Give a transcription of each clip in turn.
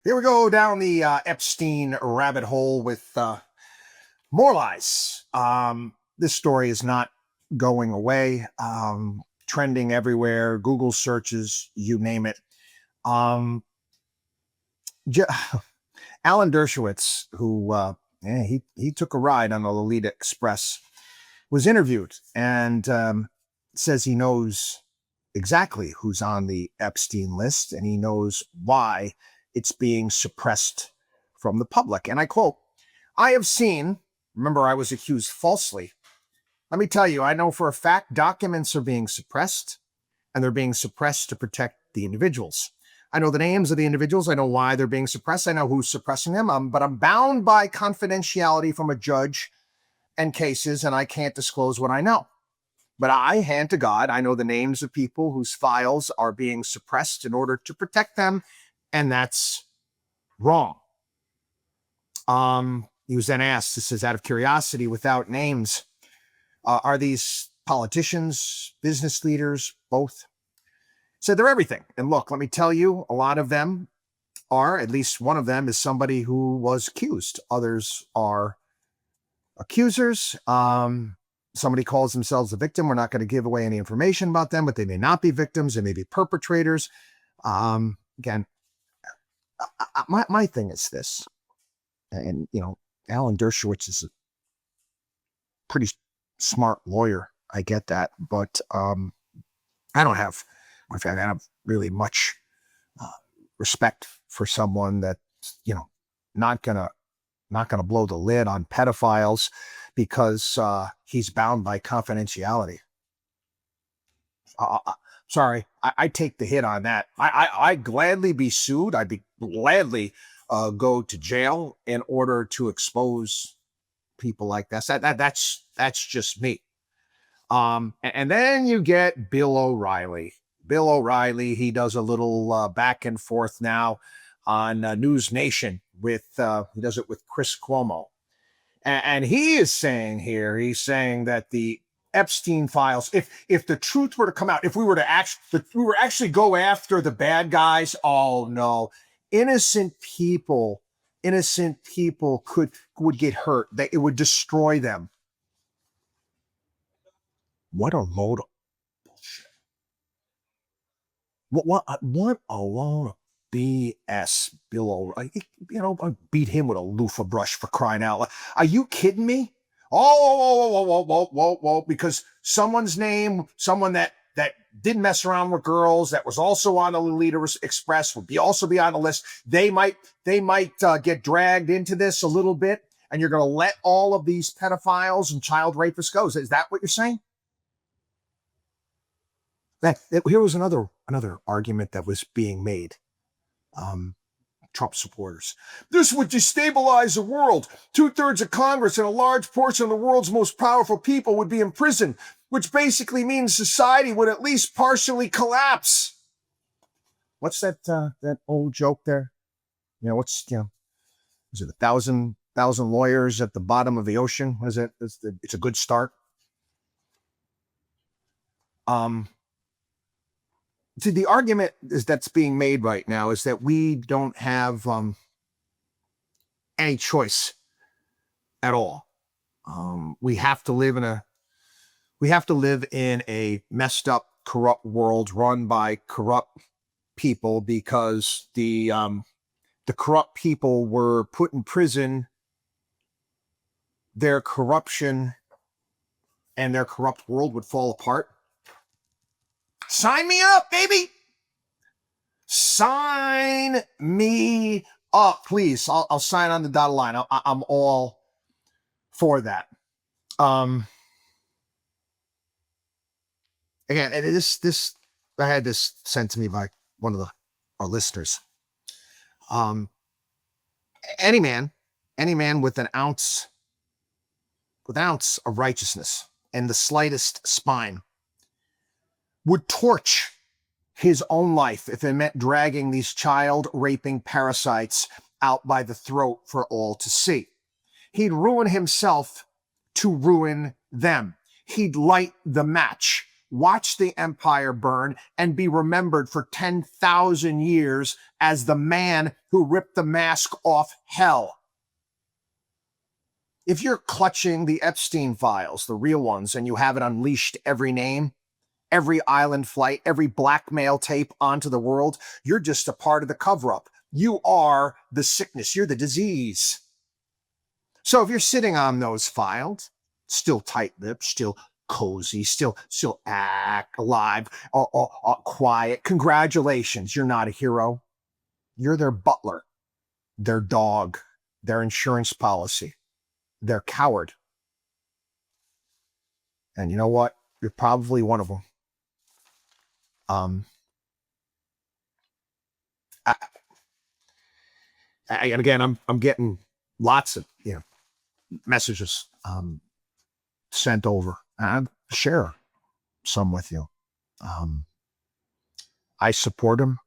Here we go down the Epstein rabbit hole with more lies. This story is not going away. Trending everywhere, Google searches, you name it. Um, J- Alan Dershowitz, who he took a ride on the Lolita Express, was interviewed and says he knows exactly who's on the Epstein list and he knows why it's being suppressed from the public. And I quote, I have seen, remember, I was accused falsely. Let me tell you, I know for a fact documents are being suppressed and they're being suppressed to protect the individuals. I know the names of the individuals. I know why they're being suppressed. I know who's suppressing them. But I'm bound by confidentiality from a judge and cases, and I can't disclose what I know. But I, hand to God, I know the names of people whose files are being suppressed in order to protect them, and that's wrong. He was then asked, this is out of curiosity, without names, are these politicians, business leaders, both? So they're everything. And look, let me tell you, a lot of them are, at least one of them is somebody who was accused. Others are accusers. Somebody calls themselves a victim. We're not going to give away any information about them, but they may not be victims. They may be perpetrators. Again, my thing is this, and Alan Dershowitz is a pretty smart lawyer. I get that, but I don't have really much respect for someone that's not gonna blow the lid on pedophiles because he's bound by confidentiality. Sorry, I take the hit on that. I'd gladly be sued. I'd be gladly go to jail in order to expose people like this. That's just me. And then you get Bill O'Reilly. Bill O'Reilly, he does a little back and forth now on News Nation with he does it with Chris Cuomo. And he is saying here, he's saying that the Epstein files, if the truth were to come out, if we were actually go after the bad guys, oh no, innocent people would get hurt. It would destroy them. What a load of bullshit. What a load of BS, Bill O'Reilly. I beat him with a loofah brush for crying out loud. Are you kidding me? Oh, because someone's name, someone that didn't mess around with girls, that was also on the Lolita Express, would also be on the list. They might get dragged into this a little bit, and you're going to let all of these pedophiles and child rapists go. Is that what you're saying? Here was another argument that was being made. Trump supporters. This would destabilize the world. 2/3 of Congress and a large portion of the world's most powerful people would be in prison, which basically means society would at least partially collapse. What's that old joke there? Is it 1,000 lawyers at the bottom of the ocean? What is it? It's a good start. See, the argument that's being made right now is that we don't have any choice at all. We have to live in a messed up, corrupt world run by corrupt people because the corrupt people were put in prison. Their corruption and their corrupt world would fall apart. Sign me up, baby. Sign me up, please. I'll sign on the dotted line. I'm all for that. Again, this I had this sent to me by one of our listeners. Any man with an ounce of righteousness and the slightest spine would torch his own life if it meant dragging these child-raping parasites out by the throat for all to see. He'd ruin himself to ruin them. He'd light the match watch the empire burn, and be remembered for 10,000 years as the man who ripped the mask off hell. If you're clutching the Epstein files, the real ones, and you haven't unleashed every name, every island flight, every blackmail tape onto the world, you're just a part of the cover-up. You are the sickness. You're the disease. So if you're sitting on those files, still tight-lipped, still cozy, still act alive, quiet, congratulations, you're not a hero. You're their butler, their dog, their insurance policy, their coward. And you know what? You're probably one of them. And again, I'm getting lots of messages sent over. I'll share some with you. I support him.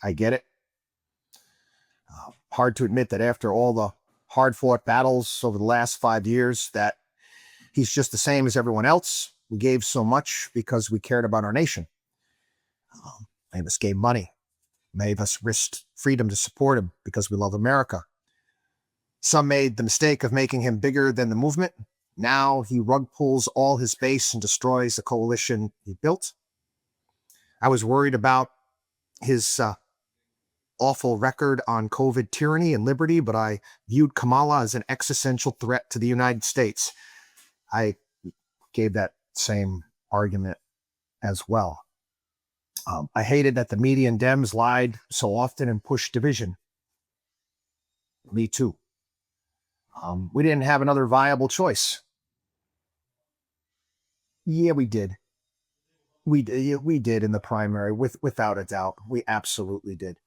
I get it. Hard to admit that after all the hard-fought battles over the last 5 years that he's just the same as everyone else. We gave so much because we cared about our nation. Many of us gave money. Many of us risked freedom to support him because we love America. Some made the mistake of making him bigger than the movement. Now he rug pulls all his base and destroys the coalition he built. I was worried about his awful record on COVID tyranny and liberty, but I viewed Kamala as an existential threat to the United States. I gave that same argument as well. I hated that the media and Dems lied so often and pushed division. Me too. We didn't have another viable choice. Yeah, we did. We did in the primary, without a doubt. We absolutely did.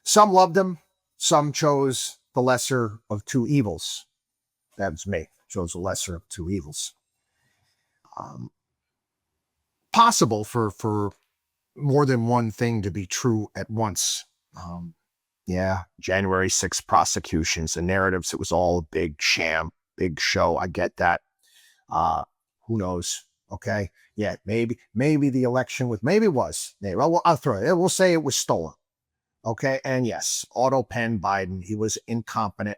Some loved him. Some chose the lesser of two evils. That was me. Chose the lesser of two evils. Possible for more than one thing to be true at once. January 6th prosecutions and narratives. It was all a big sham, big show. I get that. Who knows? Okay. Yeah, maybe the election maybe it was. Well, I'll throw it. We'll say it was stolen. Okay. And yes, auto pen Biden. He was incompetent.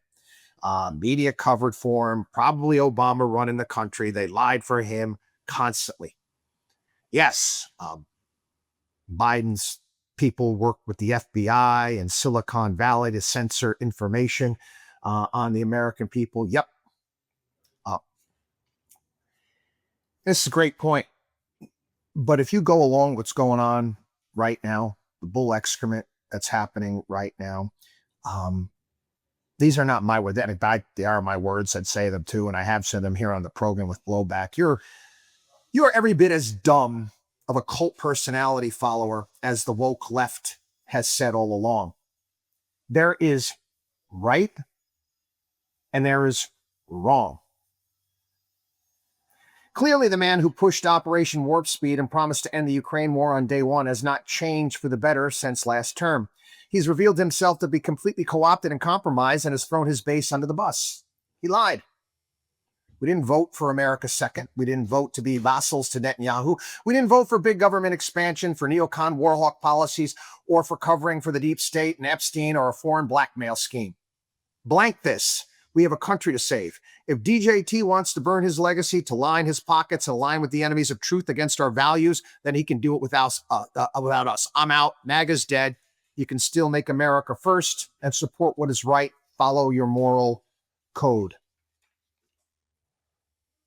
Media covered for him. Probably Obama running the country. They lied for him constantly. Yes. Biden's people worked with the FBI and Silicon Valley to censor information on the American people. Yep. This is a great point. But if you go along what's going on right now, the bull excrement that's happening right now, these are not my words. They are my words. I'd say them too, and I have said them here on the program with blowback. You're every bit as dumb of a cult personality follower as the woke left has said all along. There is right and there is wrong. Clearly, the man who pushed Operation Warp Speed and promised to end the Ukraine war on day one has not changed for the better since last term. He's revealed himself to be completely co-opted and compromised and has thrown his base under the bus. He lied. We didn't vote for America second. We didn't vote to be vassals to Netanyahu. We didn't vote for big government expansion, for neocon warhawk policies, or for covering for the deep state and Epstein or a foreign blackmail scheme. Blank this. We have a country to save. If DJT wants to burn his legacy, to line his pockets and align with the enemies of truth against our values, then he can do it without us. I'm out. MAGA's dead. You can still make America first and support what is right. Follow your moral code.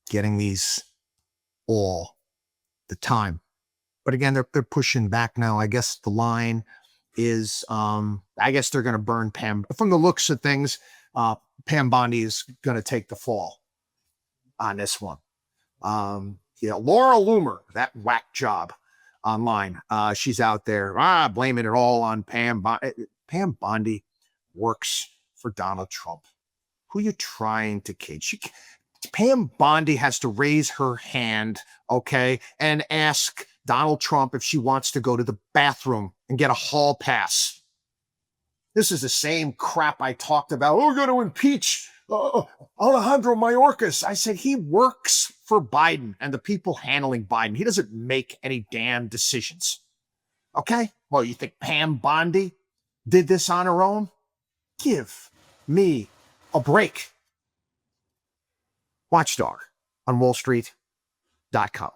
Getting these all the time. But again, they're pushing back now. I guess the line is, I guess they're going to burn Pam. From the looks of things, Pam Bondi is going to take the fall on this one. Laura Loomer, that whack job online, she's out there blaming it all on Pam Bondi. Pam Bondi works for Donald Trump. Who are you trying to kid? Pam Bondi has to raise her hand, okay, and ask Donald Trump if she wants to go to the bathroom and get a hall pass. This is the same crap I talked about. We're going to impeach Alejandro Mayorkas. I said he works for Biden and the people handling Biden. He doesn't make any damn decisions. Okay? Well, you think Pam Bondi did this on her own? Give me a break. Watchdog on wallstreet.com.